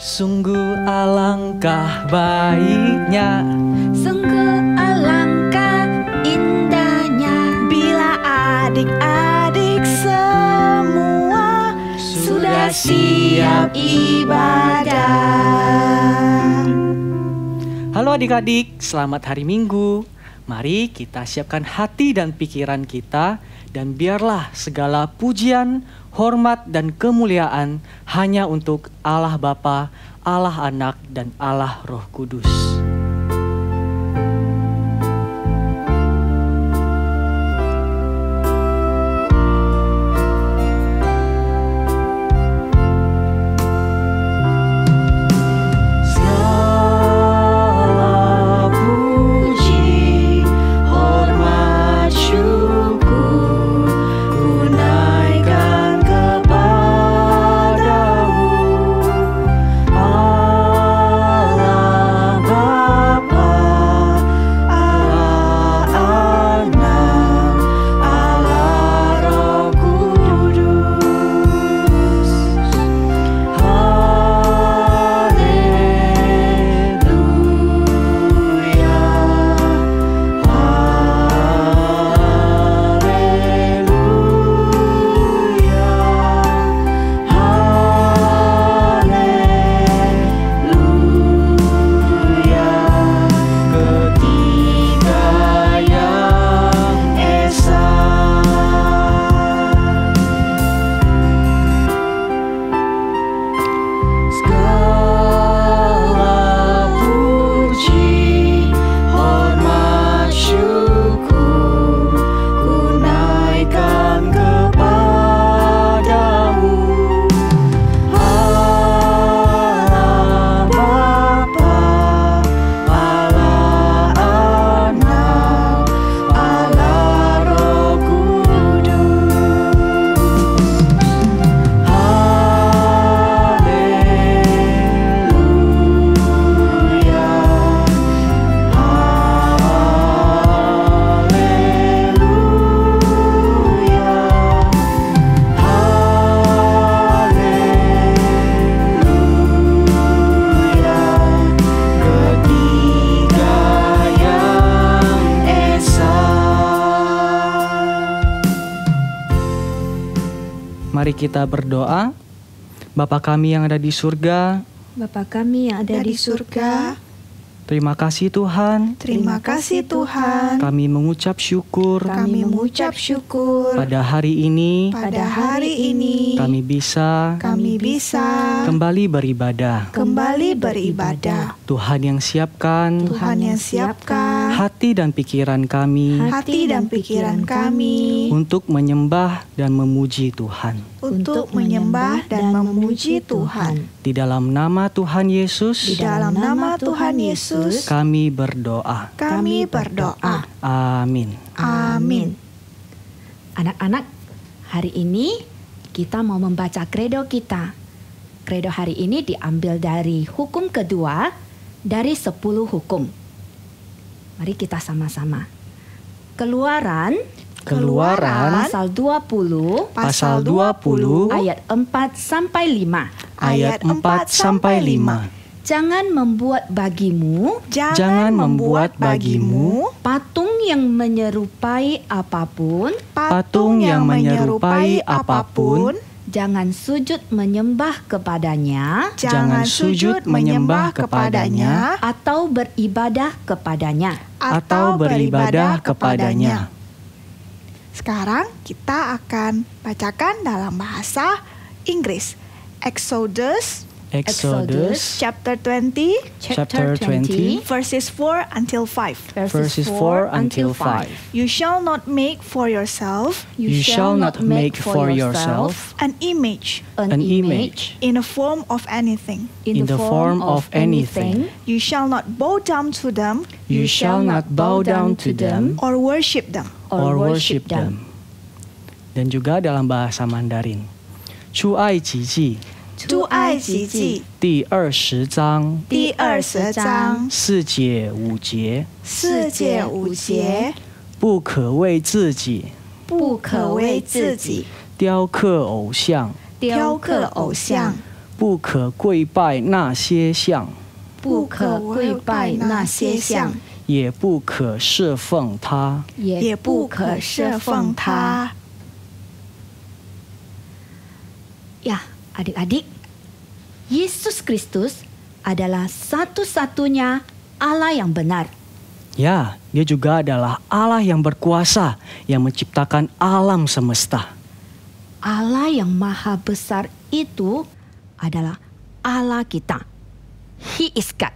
Sungguh alangkah baiknya, sungguh alangkah indahnya bila adik-adik semua sudah siap ibadah. Halo adik-adik, selamat hari Minggu. Mari kita siapkan hati dan pikiran kita, dan biarlah segala pujian, hormat, dan kemuliaan hanya untuk Allah Bapa, Allah Anak, dan Allah Roh Kudus. Mari kita berdoa. Bapa kami yang ada di surga, Bapa kami yang ada di surga, terima kasih Tuhan. Terima kasih Tuhan. Kami mengucap syukur Kami mengucap syukur pada hari ini pada hari ini kami bisa kami bisa kembali beribadah. kembali beribadah. Tuhan yang siapkan Tuhan yang siapkan hati dan pikiran kami hati dan pikiran kami untuk menyembah dan memuji Tuhan. untuk menyembah dan memuji Tuhan. Di dalam nama Tuhan Di Yesus, dalam nama Tuhan Yesus, kami berdoa. kami berdoa. Amin. Amin. Anak-anak, hari ini kita mau membaca kredo kita. Kredo hari ini diambil dari hukum kedua dari 10 hukum. Mari kita sama-sama. Keluaran pasal 20 Pasal 20 ayat 4 sampai 5. ayat 4 sampai 5. Jangan membuat bagimu Jangan membuat bagimu patung yang menyerupai apapun. patung yang menyerupai apapun. Jangan sujud menyembah kepadanya Jangan sujud menyembah kepadanya atau beribadah kepadanya. atau beribadah kepadanya. Sekarang kita akan bacakan dalam bahasa Inggris. Exodus Exodus chapter 20 chapter 20 verses 4 until 5. verses 4 until 5. You shall not make for yourself You shall not make for yourself an image an image in the form of anything. in the form of anything. You shall not bow down to them You shall not bow down to them or worship them. or worship them. Dan juga dalam bahasa Mandarin. 出埃及记出埃及记第20章第20章4节5节， 4节5节，不可为自己不可为自己雕刻偶像，雕刻偶像，不可跪拜那些像，不可跪拜那些像，也不可侍奉他。也不可侍奉他。 Ya, adik-adik, Yesus Kristus adalah satu-satunya Allah yang benar. Ya, dia juga adalah Allah yang berkuasa, yang menciptakan alam semesta. Allah yang maha besar itu adalah Allah kita. He is God.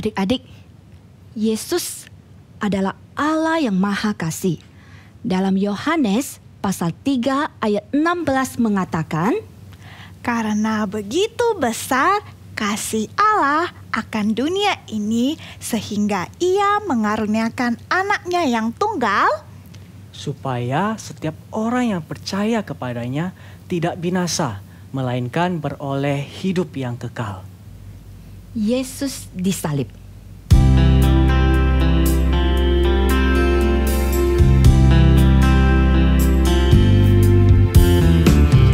Adik-adik, Yesus adalah Allah yang Maha Kasih. Dalam Yohanes pasal 3 ayat 16 mengatakan, Karena begitu besar kasih Allah akan dunia ini sehingga Ia mengaruniakan anaknya yang tunggal, supaya setiap orang yang percaya kepadanya tidak binasa, melainkan beroleh hidup yang kekal. Yesus disalib.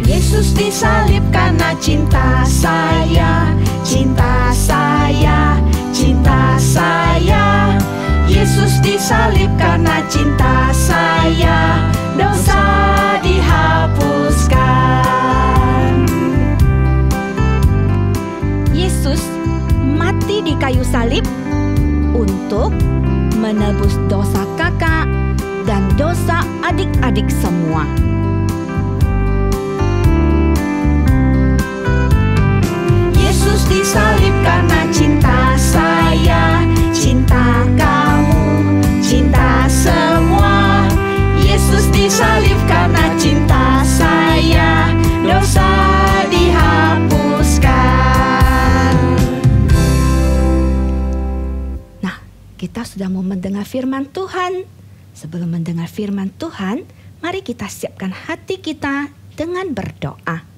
Yesus disalib karena cinta saya, cinta saya, cinta saya. Yesus disalib karena cinta saya, dosa dihapuskan. Yesus mati di kayu salib untuk menebus dosa kakak dan dosa adik-adik semua. Yesus disalib karena cinta saya, cinta kamu, cinta semua. Yesus disalib karena cinta saya, dosa dihapuskan. Nah, kita sudah mau mendengar firman Tuhan. Sebelum mendengar firman Tuhan, mari kita siapkan hati kita dengan berdoa.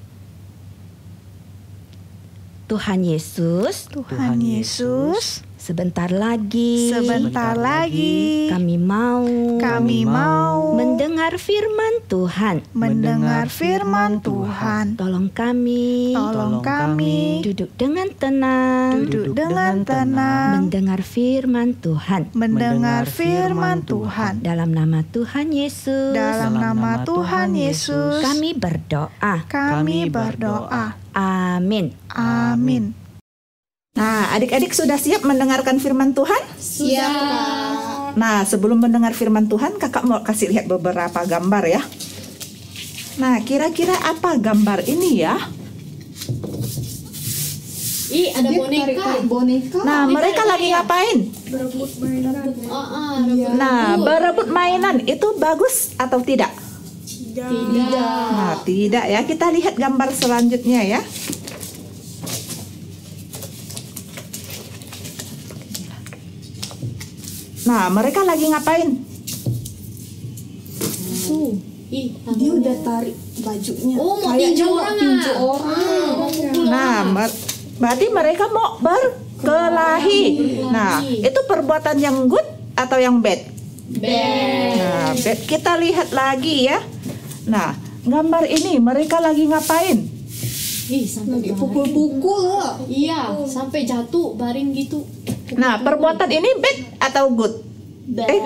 Tuhan Yesus, Tuhan Yesus, sebentar lagi kami mau mendengar firman Tuhan. Tolong kami duduk dengan tenang, mendengar firman Tuhan. Dalam nama Tuhan Yesus, kami berdoa. Amin. Nah, adik-adik sudah siap mendengarkan firman Tuhan? Siap. Nah, sebelum mendengar firman Tuhan, kakak mau kasih lihat beberapa gambar ya. Nah, kira-kira apa gambar ini ya? Ih, ada boneka. Nah, mereka lagi ngapain? Rebut. Nah, berebut mainan itu bagus atau tidak? Tidak. Nah, tidak ya. Kita lihat gambar selanjutnya ya. Nah, mereka lagi ngapain? Dia udah tarik bajunya. Oh, mau Kayaknya tinju mau orang. tinju orang. Nah, berarti mereka mau berkelahi. Nah, itu perbuatan yang good atau yang bad? Nah, bad. Kita lihat lagi ya. Nah, gambar ini mereka lagi ngapain? Ih, sampai Lagi pukul-pukul. Iya, sampai jatuh baring gitu. Nah, perbuatan ini bad atau good? Bad.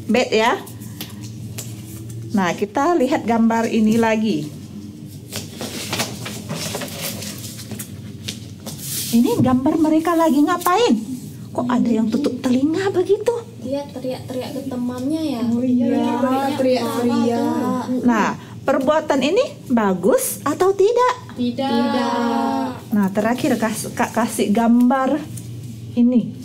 Bad ya. Nah, kita lihat gambar ini lagi. Ini gambar mereka lagi ngapain? Kok ada yang tutup telinga begitu? Dia teriak-teriak ke temannya ya. Oh iya, teriak-teriak. Nah, perbuatan ini bagus atau tidak? Tidak. Nah, terakhir Kak kasih gambar ini.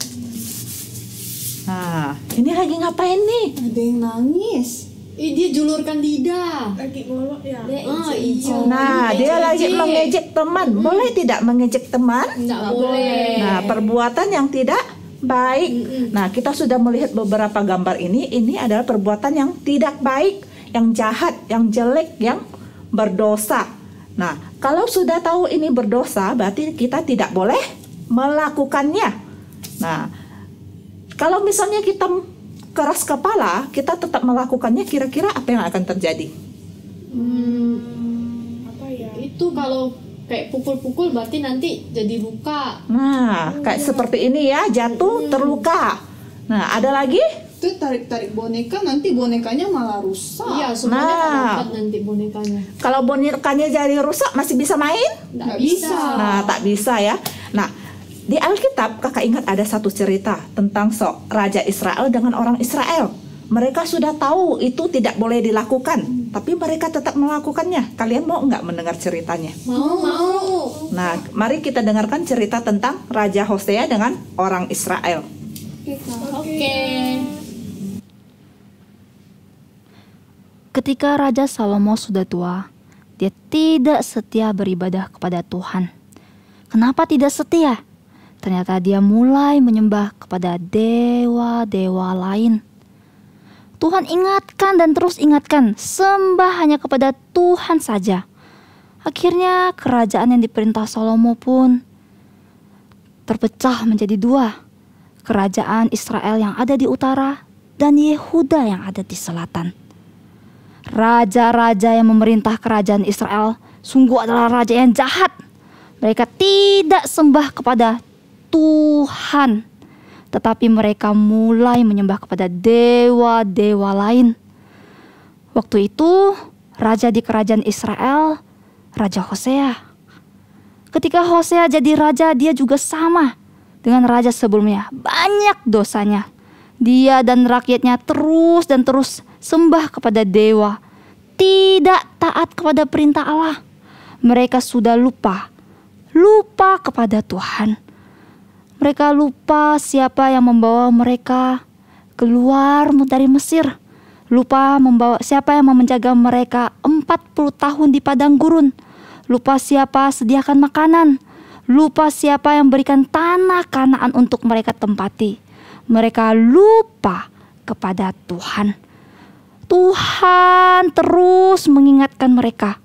Nah, ini lagi ngapain nih? Ada yang nangis. Ih, dia julurkan lidah. Lagi ngolok ya. Iya. Nah, dia lagi mengejek teman. Boleh tidak mengejek teman? Nggak boleh. Nah, perbuatan yang tidak baik. Nah, kita sudah melihat beberapa gambar ini. Ini adalah perbuatan yang tidak baik, yang jahat, yang jelek, yang berdosa. Nah, kalau sudah tahu ini berdosa, berarti kita tidak boleh melakukannya. Nah, kalau misalnya kita keras kepala, kita tetap melakukannya, kira-kira apa yang akan terjadi? Itu kalau kayak pukul-pukul berarti nanti jadi luka. Nah, kayak seperti ini ya, jatuh, terluka. Nah, ada lagi? Itu tarik-tarik boneka, nanti bonekanya malah rusak. Iya, semuanya Nah. kan dapat nanti bonekanya. Kalau bonekanya jadi rusak, masih bisa main? Nggak bisa. Nah, tak bisa ya. Nah, di Alkitab kakak ingat ada satu cerita tentang Raja Israel dengan orang Israel. Mereka sudah tahu itu tidak boleh dilakukan, tapi mereka tetap melakukannya. Kalian mau nggak mendengar ceritanya? Mau. Nah, mari kita dengarkan cerita tentang Raja Hosea dengan orang Israel. Oke. Ketika Raja Salomo sudah tua, dia tidak setia beribadah kepada Tuhan. Kenapa tidak setia? Ternyata dia mulai menyembah kepada dewa-dewa lain. Tuhan ingatkan dan terus ingatkan, sembah hanya kepada Tuhan saja. Akhirnya kerajaan yang diperintah Salomo pun terpecah menjadi dua. Kerajaan Israel yang ada di utara dan Yehuda yang ada di selatan. Raja-raja yang memerintah kerajaan Israel sungguh adalah raja yang jahat. Mereka tidak sembah kepada Tuhan, tetapi mereka mulai menyembah kepada dewa-dewa lain. Waktu itu, raja di kerajaan Israel, Raja Hosea. Ketika Hosea jadi raja, dia juga sama dengan raja sebelumnya. Banyak dosanya. Dia dan rakyatnya terus dan terus sembah kepada dewa, tidak taat kepada perintah Allah. Mereka sudah lupa kepada Tuhan. Mereka lupa siapa yang membawa mereka keluar dari Mesir. Lupa siapa yang menjaga mereka 40 tahun di padang gurun. Lupa siapa sediakan makanan. Lupa siapa yang berikan tanah Kanaan untuk mereka tempati. Mereka lupa kepada Tuhan. Tuhan terus mengingatkan mereka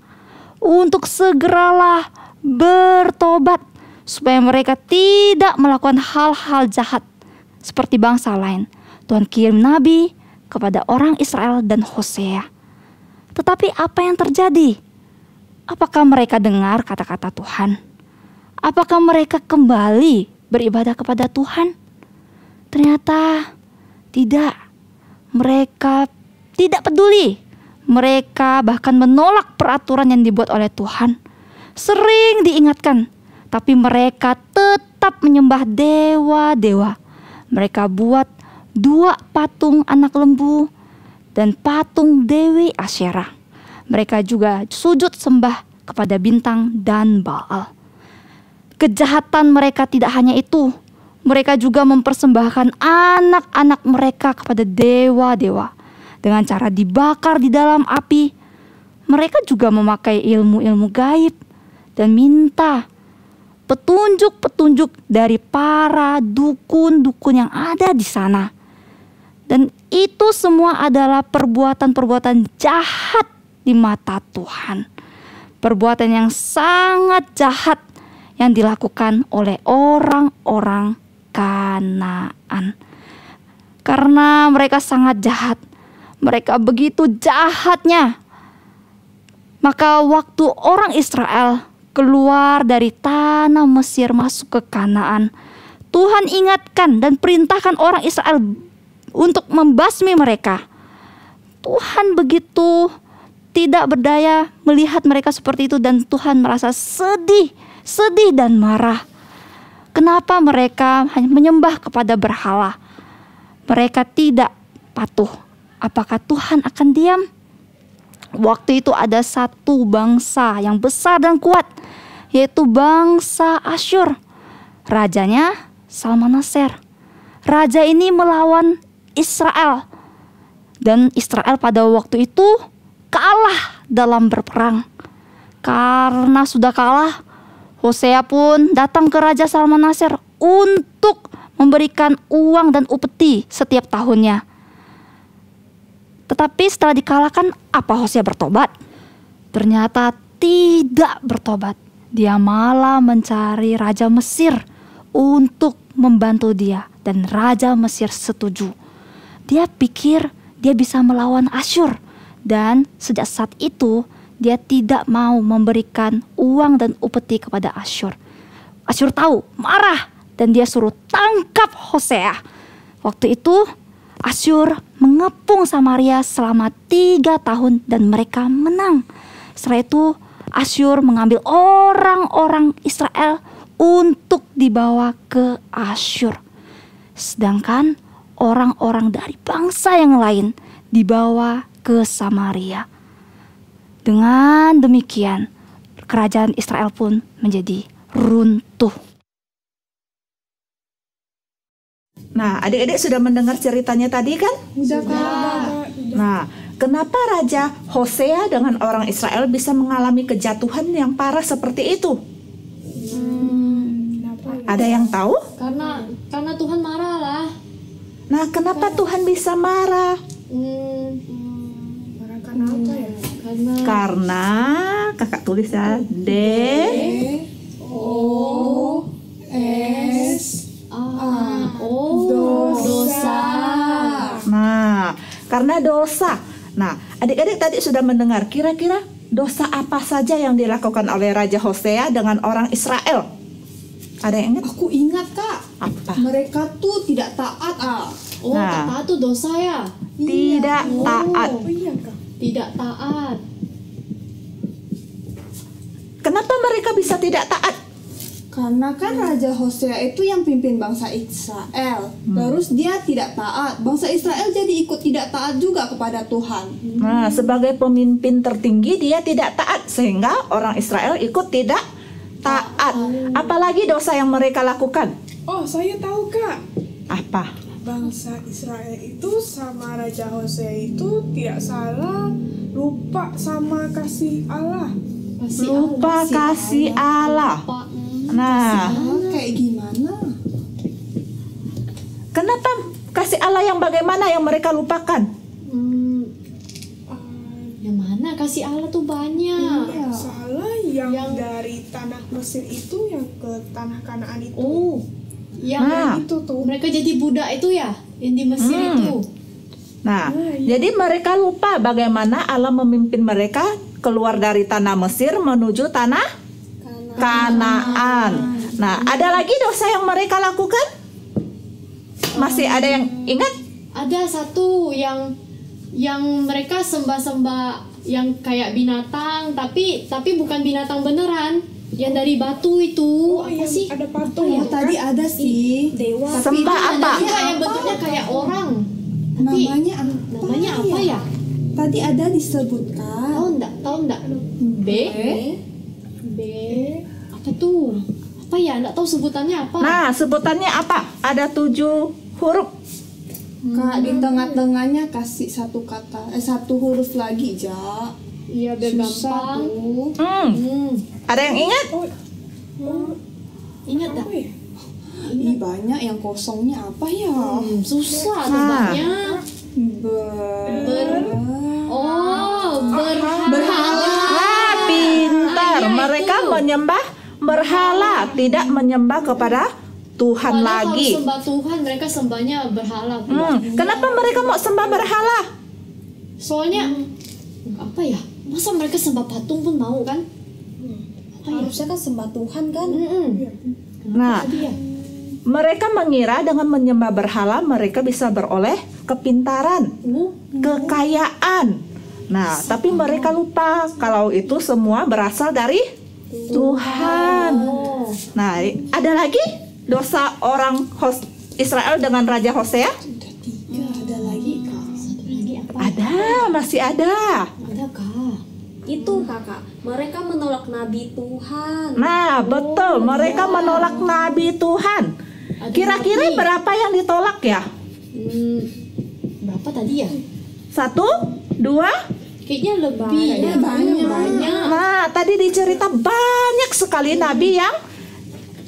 untuk segeralah bertobat, supaya mereka tidak melakukan hal-hal jahat seperti bangsa lain. Tuhan kirim nabi kepada orang Israel dan Hosea. Tetapi apa yang terjadi? Apakah mereka dengar kata-kata Tuhan? Apakah mereka kembali beribadah kepada Tuhan? Ternyata tidak. Mereka tidak peduli. Mereka bahkan menolak peraturan yang dibuat oleh Tuhan. Sering diingatkan, tapi mereka tetap menyembah dewa-dewa. Mereka buat 2 patung anak lembu dan patung Dewi Asyera. Mereka juga sujud sembah kepada bintang dan Baal. Kejahatan mereka tidak hanya itu. Mereka juga mempersembahkan anak-anak mereka kepada dewa-dewa dengan cara dibakar di dalam api. Mereka juga memakai ilmu-ilmu gaib dan minta petunjuk-petunjuk dari para dukun-dukun yang ada di sana. Dan itu semua adalah perbuatan-perbuatan jahat di mata Tuhan. Perbuatan yang sangat jahat yang dilakukan oleh orang-orang Kanaan. Karena mereka sangat jahat, mereka begitu jahatnya, maka waktu orang Israel keluar dari tanah Mesir masuk ke Kanaan, Tuhan ingatkan dan perintahkan orang Israel untuk membasmi mereka. Tuhan begitu tidak berdaya melihat mereka seperti itu, dan Tuhan merasa sedih dan marah. Kenapa mereka hanya menyembah kepada berhala? Mereka tidak patuh. Apakah Tuhan akan diam? Waktu itu ada satu bangsa yang besar dan kuat, yaitu bangsa Asyur. Rajanya Salmaneser. Raja ini melawan Israel, dan Israel pada waktu itu kalah dalam berperang. Karena sudah kalah, Hosea pun datang ke Raja Salmaneser untuk memberikan uang dan upeti setiap tahunnya. Tetapi setelah dikalahkan, apa Hosea bertobat? Ternyata tidak bertobat. Dia malah mencari Raja Mesir untuk membantu dia, dan Raja Mesir setuju. Dia pikir dia bisa melawan Asyur, dan sejak saat itu dia tidak mau memberikan uang dan upeti kepada Asyur. Asyur tahu, marah, dan dia suruh tangkap Hosea. Waktu itu Asyur mengepung Samaria selama 3 tahun dan mereka menang. Setelah itu Asyur mengambil orang-orang Israel untuk dibawa ke Asyur. Sedangkan orang-orang dari bangsa yang lain dibawa ke Samaria. Dengan demikian, kerajaan Israel pun menjadi runtuh. Nah, adik-adik sudah mendengar ceritanya tadi kan? Sudah. Nah, kenapa Raja Hosea dengan orang Israel bisa mengalami kejatuhan yang parah seperti itu? Ada yang tahu? Karena Tuhan marah lah. Nah, kenapa Tuhan bisa marah? Karena apa ya? Karena kakak tulis ya, Dosa. Nah, karena dosa. Nah, adik-adik tadi sudah mendengar, kira-kira dosa apa saja yang dilakukan oleh Raja Hosea dengan orang Israel? Ada yang ingat? Aku ingat, Kak. Apa? Mereka tuh tidak taat. Oh, Nah. tak taat tuh dosa ya? Tidak taat. Oh iya, Kak. Tidak taat. Kenapa mereka bisa tidak taat? Karena kan Raja Hosea itu yang pimpin bangsa Israel. Terus dia tidak taat. Bangsa Israel jadi ikut tidak taat juga kepada Tuhan. Nah, sebagai pemimpin tertinggi dia tidak taat, sehingga orang Israel ikut tidak taat. Apalagi dosa yang mereka lakukan? Oh, saya tahu, Kak. Apa? Bangsa Israel itu sama Raja Hosea itu tidak salah lupa sama kasih Allah. Lupa kasih Allah. Nah, Kayak gimana? kenapa kasih Allah yang bagaimana yang mereka lupakan? Yang mana kasih Allah tuh banyak. Yang salah yang Yang- dari tanah Mesir itu yang ke tanah Kanaan itu. Oh, yang Nah. Itu tuh. mereka jadi budak itu ya, yang di Mesir itu. Nah, jadi mereka lupa bagaimana Allah memimpin mereka keluar dari tanah Mesir menuju tanah Kanaan. Nah, ada lagi dosa yang mereka lakukan? Masih ada yang ingat? Ada satu yang mereka sembah-sembah yang kayak binatang, tapi bukan binatang beneran. Yang dari batu itu apa yang sih? ada patung. Oh, tadi ada sih. Dewa. Sembah apa? Ada juga yang bentuknya kayak orang. Tapi Namanya apa ya? Tadi ada disebutkan. Tahu enggak? B. Apa tuh? Apa ya? Enggak tahu sebutannya apa. Nah, sebutannya apa? Ada 7 huruf. Kak, di tengah-tengahnya kasih satu kata, satu huruf lagi, Ja. Iya, biar Susah gampang. tuh. Ada yang ingat? Ingat enggak? Ih, banyak yang kosongnya apa ya? Susah Nah. tebaknya. Berhala. Ah, pintar. iya, Mereka itu. menyembah berhala, tidak menyembah kepada Tuhan Padahal lagi. kalau sembah Tuhan, mereka sembahnya berhala pula. Kenapa mereka mau sembah berhala? Soalnya apa ya? Masa mereka sembah patung pun mau kan? Apa ya? Harusnya kan sembah Tuhan kan? Nah, Iya. mereka mengira dengan menyembah berhala mereka bisa beroleh kepintaran, kekayaan. Nah, tapi mereka lupa kalau itu semua berasal dari Tuhan. Nah, ada lagi dosa orang Israel dengan Raja Hosea? Ada lagi, Kak. Satu lagi apa? Ada, masih ada. Ada kah? Itu kakak, mereka menolak nabi Tuhan. Nah, betul, mereka menolak nabi Tuhan. Kira-kira berapa yang ditolak ya? Berapa tadi ya? 1, 2. Kayaknya lebih. Banyak. Nah, tadi dicerita banyak sekali nabi yang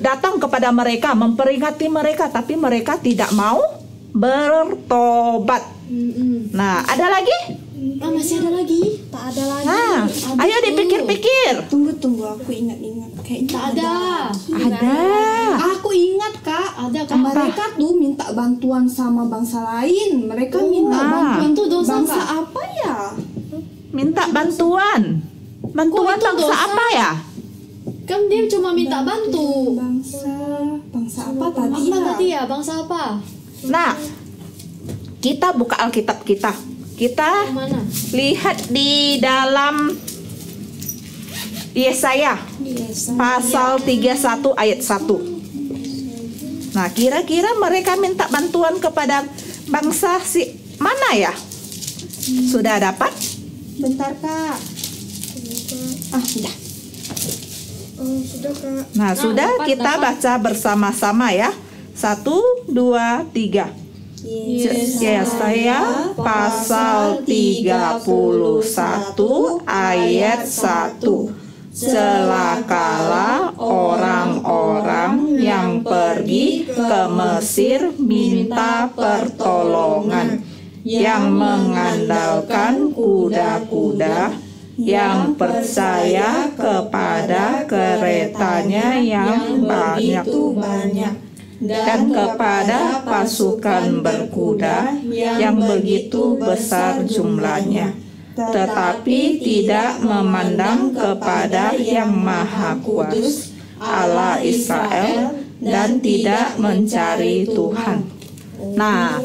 datang kepada mereka, memperingati mereka, tapi mereka tidak mau bertobat. Nah, ada lagi? Masih ada lagi? Tak ada lagi. Nah, ayo dipikir-pikir. Tunggu, aku ingat-ingat. Kayaknya Tak ada. Ada. Aku ingat, Kak. Ada kan? Mereka tuh minta bantuan sama bangsa lain. Mereka minta bantuan itu dosa, bangsa Kak. apa ya? Minta bantuan. Bantuan Kok itu bangsa dosa? apa ya? Kan dia cuma minta bantu. Bangsa apa tadi Apa ya? tadi ya? Bangsa apa? Nah, kita buka Alkitab kita. Kita Yang mana? lihat di dalam Yesaya pasal 31 ayat 1. Nah, kira-kira mereka minta bantuan kepada bangsa si mana ya? Sudah dapat? Bentar, Kak. Sudah. Sudah Kak. Nah, sudah kita baca bersama-sama ya. 1, 2, 3. Yesaya pasal 31 ayat 1. Celakalah orang-orang yang pergi ke Mesir minta pertolongan, yang mengandalkan kuda-kuda, yang percaya kepada keretanya yang banyak, dan kepada pasukan berkuda yang begitu besar jumlahnya, tetapi tidak memandang kepada Yang Maha Kuasa Allah Israel dan tidak mencari Tuhan. Nah,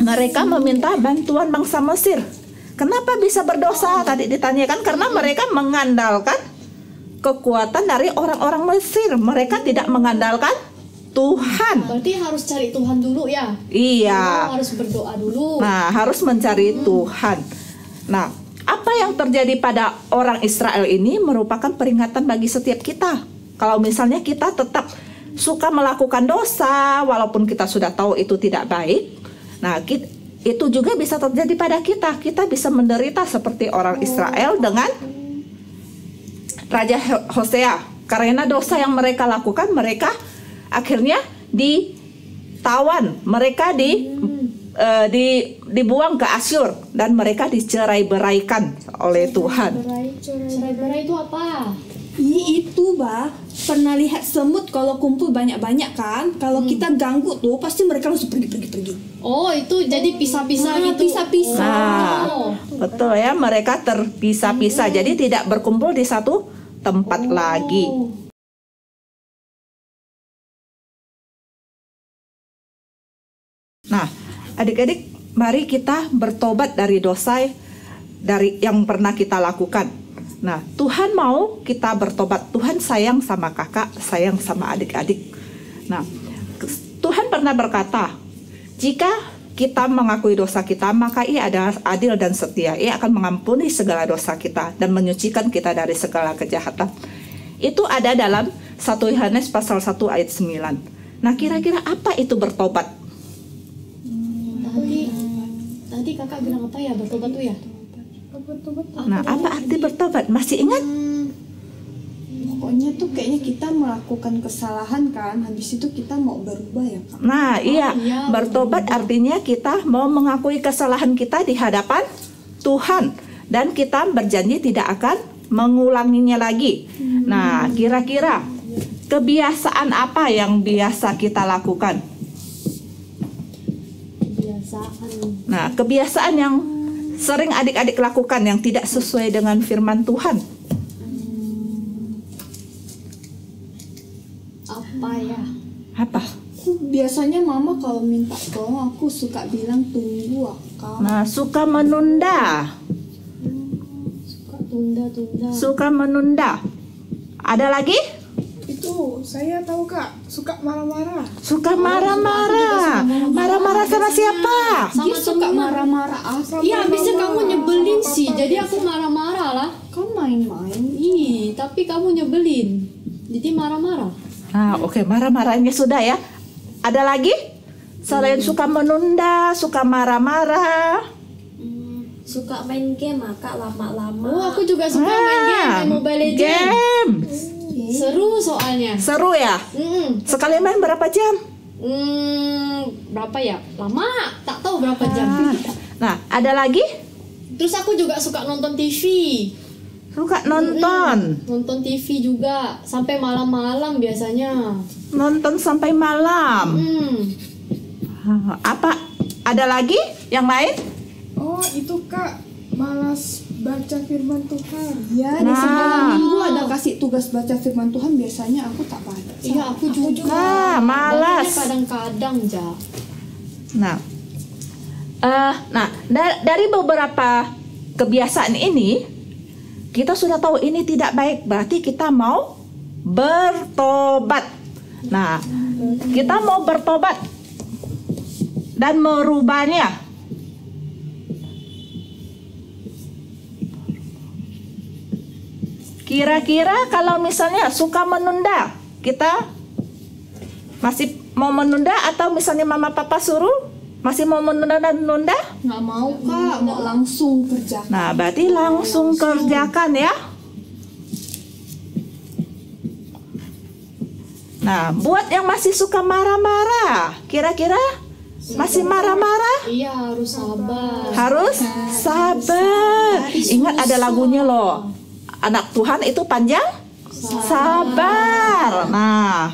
mereka meminta bantuan bangsa Mesir. Kenapa bisa berdosa? Tadi ditanyakan karena mereka mengandalkan kekuatan dari orang-orang Mesir. Mereka tidak mengandalkan Tuhan. Berarti harus cari Tuhan dulu ya? Iya. Harus berdoa dulu. Nah, harus mencari Tuhan. Nah, apa yang terjadi pada orang Israel ini merupakan peringatan bagi setiap kita. Kalau misalnya kita tetap suka melakukan dosa, walaupun kita sudah tahu itu tidak baik, nah itu juga bisa terjadi pada kita. Kita bisa menderita seperti orang Israel dengan Raja Hosea. Karena dosa yang mereka lakukan, mereka akhirnya ditawan, mereka dibuang ke Asyur, dan mereka dicerai-beraikan oleh Tuhan. Cerai-berai itu apa? Itu pernah lihat semut kalau kumpul banyak-banyak kan? Kalau kita ganggu tuh pasti mereka langsung pergi. Oh, itu jadi pisah-pisah gitu. Pisah-pisah. Nah, betul ya, mereka terpisah-pisah, jadi tidak berkumpul di satu tempat lagi. Nah, adik-adik, mari kita bertobat dari dosa dari yang pernah kita lakukan. Nah, Tuhan mau kita bertobat. Tuhan sayang sama kakak, sayang sama adik-adik. Nah, Tuhan pernah berkata, jika kita mengakui dosa kita, maka Ia adalah adil dan setia. Ia akan mengampuni segala dosa kita dan menyucikan kita dari segala kejahatan. Itu ada dalam 1 Yohanes pasal 1 ayat 9. Nah, kira-kira apa itu bertobat? Tadi kakak bilang apa ya, bertobat tuh ya? Nah, apa arti bertobat? Masih ingat? Pokoknya tuh kayaknya kita melakukan kesalahan kan, habis itu kita mau berubah ya Kak. Nah, iya, bertobat artinya kita mau mengakui kesalahan kita di hadapan Tuhan dan kita berjanji tidak akan mengulanginya lagi. Nah, kira-kira kebiasaan apa yang biasa kita lakukan? Nah, kebiasaan yang sering adik-adik lakukan yang tidak sesuai dengan firman Tuhan. Apa ya? Apa? Biasanya mama kalau minta tolong aku suka bilang tunggu Kak. Nah, suka menunda. Suka menunda. Ada lagi? Itu saya tahu Kak, suka marah-marah. Suka marah-marah. Marah-marah sama siapa? Dia suka marah-marah. Iya, bisa kamu nyebelin sih. Jadi aku marah-marah lah. Kamu main-main. Ih, tapi kamu nyebelin. Jadi marah-marah. Nah, oke, marah-marahnya sudah ya. Ada lagi? Selain suka menunda, suka marah-marah. Suka main game Kak lama-lama. Oh, aku juga suka main game, Mobile Legends. Game. Seru soalnya. Seru ya? Sekali main berapa jam? Berapa ya? Lama, tak tahu berapa jam. Nah, ada lagi? Terus aku juga suka nonton TV. Suka nonton. Nonton TV juga sampai malam-malam biasanya. Nonton sampai malam. Apa? Ada lagi yang lain? Oh, itu Kak, malas baca firman Tuhan. Ya, di sekolah minggu ada kasih tugas baca firman Tuhan, biasanya aku tak baca. Iya, aku juga. Nah, malas. Kadang-kadang ja. Nah, dari beberapa kebiasaan ini kita sudah tahu ini tidak baik, berarti kita mau bertobat. Nah, kita mau bertobat dan merubahnya. Kira-kira kalau misalnya suka menunda, kita masih mau menunda atau misalnya mama papa suruh masih mau menunda dan menunda? Nggak mau Kak, mau langsung kerjakan. Nah, berarti langsung kerjakan ya. Nah, buat yang masih suka marah-marah, kira-kira masih marah-marah? Iya, harus sabar. Harus sabar. Ingat ada lagunya loh. Anak Tuhan itu panjang sabar. Nah,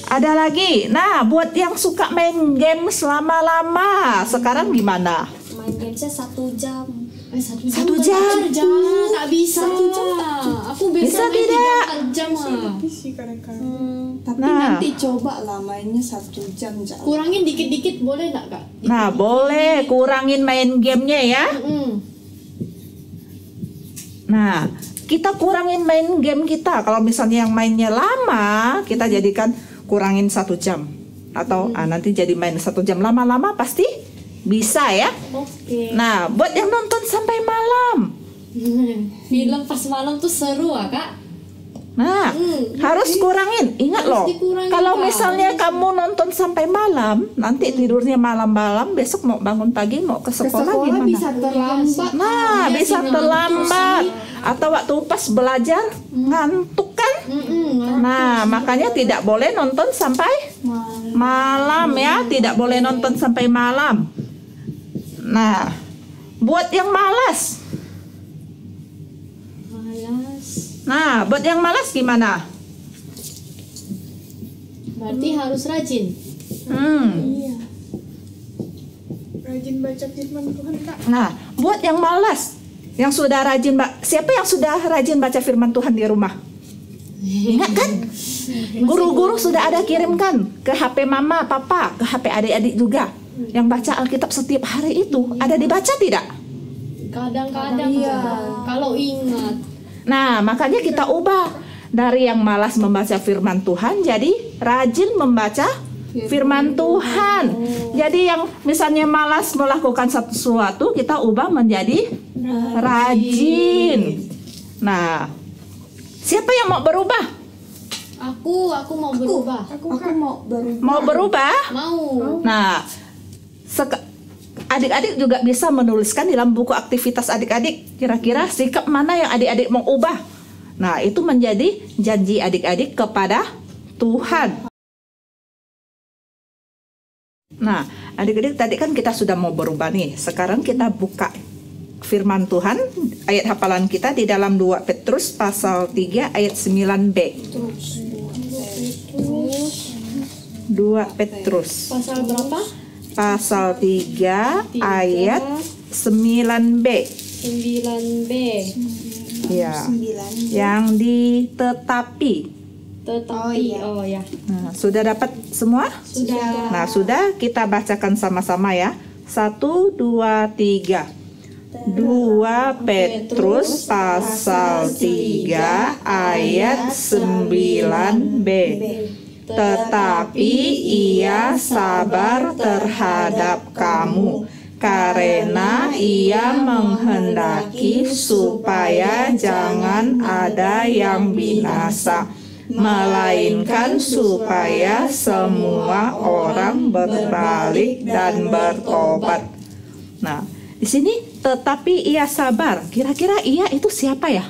ada lagi. Nah, buat yang suka main game selama-lama, sekarang gimana? Main gamenya 1 jam. 1 jam? Tak bisa. Aku Bisa tidak? 3 jam lah. Sih kadang-kadang. Tapi Nah. nanti coba lah mainnya 1 jam jangan. Kurangin dikit-dikit boleh nggak Kak? Nah, boleh kurangin main gamenya ya. Nah, kita kurangin main game kita. Kalau misalnya yang mainnya lama, kita jadikan kurangin 1 jam. Atau nanti jadi main 1 jam. Lama-lama pasti bisa ya. Oke. Nah, buat yang nonton sampai malam. Film pas malam tuh seru Kak. Nah, harus kurangin. Ingat loh, dikurangin, kalau Kak. misalnya kamu nonton sampai malam, nanti tidurnya malam-malam, besok mau bangun pagi, mau ke Ke sekolah sekolah gimana? bisa terlambat. Nah, Iya bisa sih, terlambat. Atau waktu pas belajar, ngantuk kan? Nah, makanya tidak boleh nonton sampai malam ya. Tidak boleh nonton sampai malam. Nah, buat yang malas. Nah, buat yang malas gimana? Berarti harus rajin. Rajin baca firman Tuhan Kak. Nah, buat yang malas, yang sudah rajin, siapa yang sudah rajin baca firman Tuhan di rumah? Ingat kan? Guru-guru sudah ada kirimkan ke HP mama, papa, ke HP adik-adik juga. Yang baca Alkitab setiap hari itu ada dibaca tidak? Kadang-kadang kalau ingat. Nah, makanya kita ubah dari yang malas membaca firman Tuhan jadi rajin membaca firman Tuhan. Jadi yang misalnya malas melakukan sesuatu, kita ubah menjadi rajin. Nah, siapa yang mau berubah? Aku mau berubah. Aku mau berubah. Mau berubah? Mau. Nah, adik-adik juga bisa menuliskan di dalam buku aktivitas adik-adik. Kira-kira sikap mana yang adik-adik mau ubah? Nah, itu menjadi janji adik-adik kepada Tuhan. Nah, adik-adik tadi kan kita sudah mau berubah nih. Sekarang kita buka firman Tuhan, ayat hafalan kita di dalam 2 Petrus pasal 3 ayat 9b. 2 Petrus. Pasal berapa? Pasal 3 ayat 9b. 9b. Ya. Yang di tetapi. Oh ya. Nah, sudah dapat semua? Sudah. Nah, sudah, kita bacakan sama-sama ya. 1, 2, 3. 2 Petrus pasal 3 ayat 9b. Tetapi ia sabar terhadap kamu, karena ia menghendaki supaya jangan ada yang binasa, melainkan supaya semua orang berbalik dan bertobat. Nah, di sini tetapi ia sabar. Kira-kira ia itu siapa ya?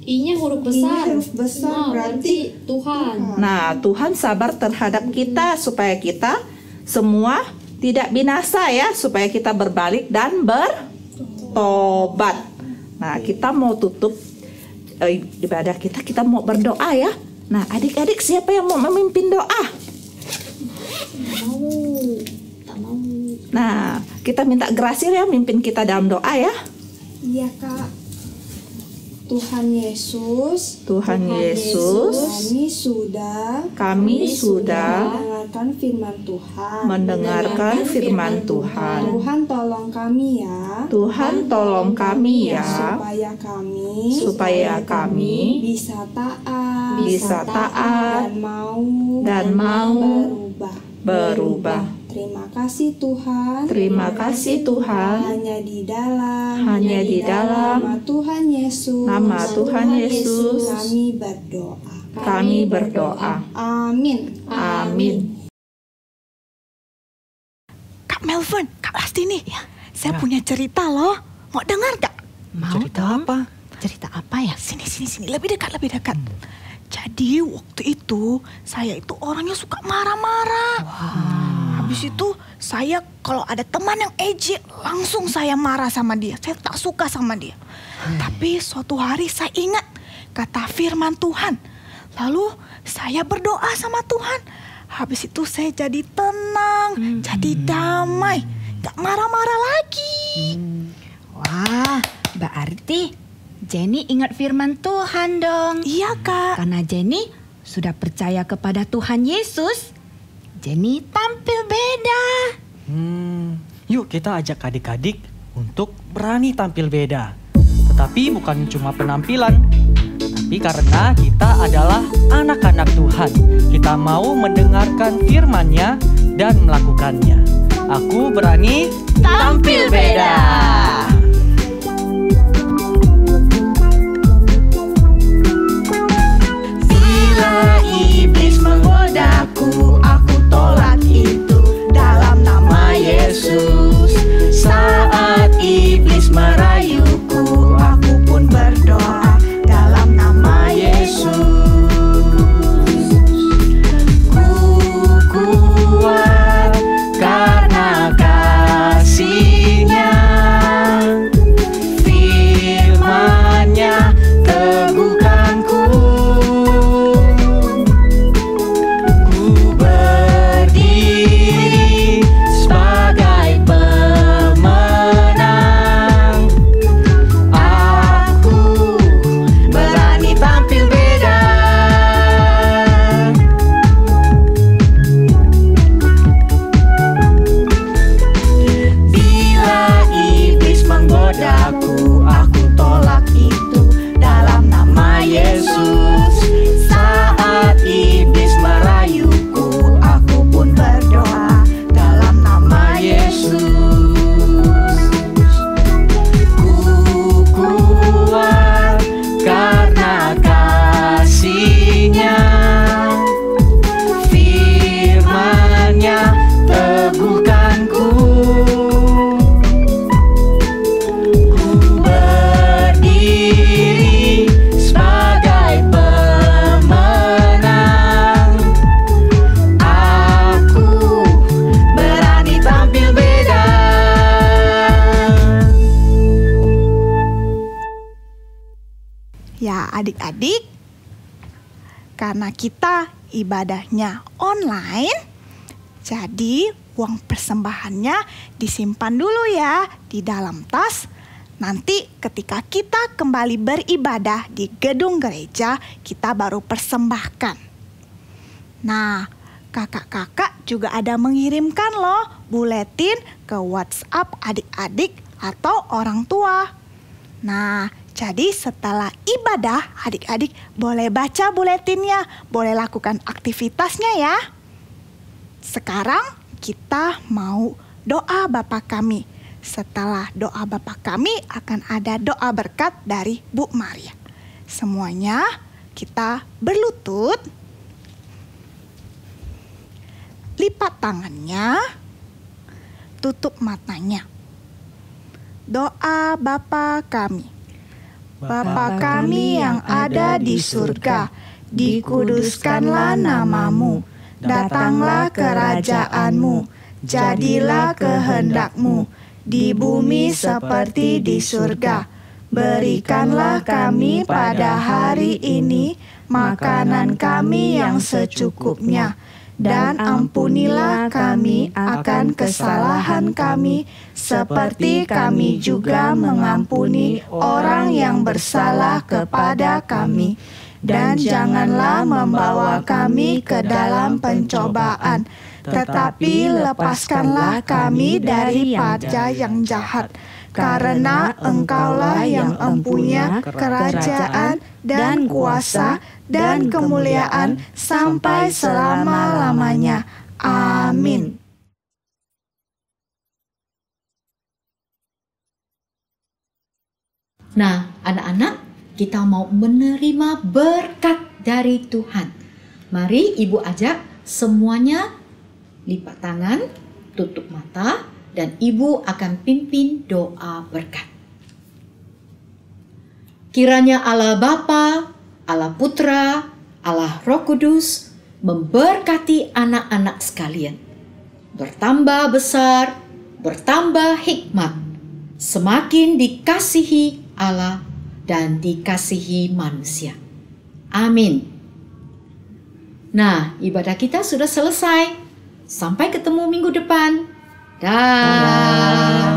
I-nya huruf besar. Huruf besar berarti Tuhan. Nah, Tuhan sabar terhadap kita supaya kita semua tidak binasa ya, supaya kita berbalik dan bertobat. Nah, kita mau tutup ibadah kita mau berdoa ya. Nah, adik-adik siapa yang mau memimpin doa? Tak mau. Nah, kita minta Grasil ya mimpin kita dalam doa ya. Iya, Kak. Tuhan Yesus, kami sudah mendengarkan firman Tuhan. Tuhan tolong kami ya. Supaya kami bisa taat dan mau berubah. Terima kasih Tuhan. Hanya di dalam nama Tuhan Yesus kami berdoa. Amin. Kak Melvin, Kak Lastini, saya punya cerita loh. Mau dengar gak? Mau Cerita apa? Cerita apa ya? Sini, lebih dekat. Jadi waktu itu saya itu orangnya suka marah-marah. Habis itu saya kalau ada teman yang ejek langsung saya marah sama dia. Saya tak suka sama dia. Tapi suatu hari saya ingat kata firman Tuhan. Lalu saya berdoa sama Tuhan. Habis itu saya jadi tenang, jadi damai, gak marah-marah lagi. Wah, berarti Jenny ingat firman Tuhan dong. Iya, Kak. Karena Jenny sudah percaya kepada Tuhan Yesus, Jenny tampil beda. Yuk kita ajak adik-adik untuk berani tampil beda. Tetapi bukan cuma penampilan, tapi karena kita adalah anak-anak Tuhan. Kita mau mendengarkan firman-Nya dan melakukannya. Aku berani tampil beda. Iblis menggodaku, aku tolak itu dalam nama Yesus. Saat iblis merayuku, aku pun berdoa dalam nama Yesus. Ku kuat karena kasih-Nya. adik-adik, karena kita ibadahnya online, jadi uang persembahannya disimpan dulu ya di dalam tas. Nanti ketika kita kembali beribadah di gedung gereja, kita baru persembahkan. Nah, kakak-kakak juga ada mengirimkan loh buletin ke WhatsApp adik-adik atau orang tua. Nah, jadi setelah ibadah adik-adik boleh baca buletinnya, boleh lakukan aktivitasnya ya. Sekarang kita mau doa Bapa kami. Setelah doa Bapa kami akan ada doa berkat dari Bu Maria. Semuanya kita berlutut, lipat tangannya, tutup matanya. Doa Bapa kami. Bapa kami yang ada di surga, dikuduskanlah namamu, datanglah kerajaanmu, jadilah kehendakmu, di bumi seperti di surga. Berikanlah kami pada hari ini makanan kami yang secukupnya, dan ampunilah kami akan kesalahan kami, seperti kami juga mengampuni orang yang bersalah kepada kami. Dan janganlah membawa kami ke dalam pencobaan, tetapi lepaskanlah kami daripada yang jahat. Karena Engkaulah yang empunya kerajaan dan kuasa dan kemuliaan sampai selama-lamanya. Amin. Nah, anak-anak, kita mau menerima berkat dari Tuhan. Mari Ibu ajak semuanya lipat tangan, tutup mata, dan Ibu akan pimpin doa berkat. Kiranya Allah Bapa, Allah Putra, Allah Roh Kudus memberkati anak-anak sekalian. Bertambah besar, bertambah hikmat, semakin dikasihi Allah dan dikasihi manusia. Amin. Nah, ibadah kita sudah selesai. Sampai ketemu minggu depan. Dah.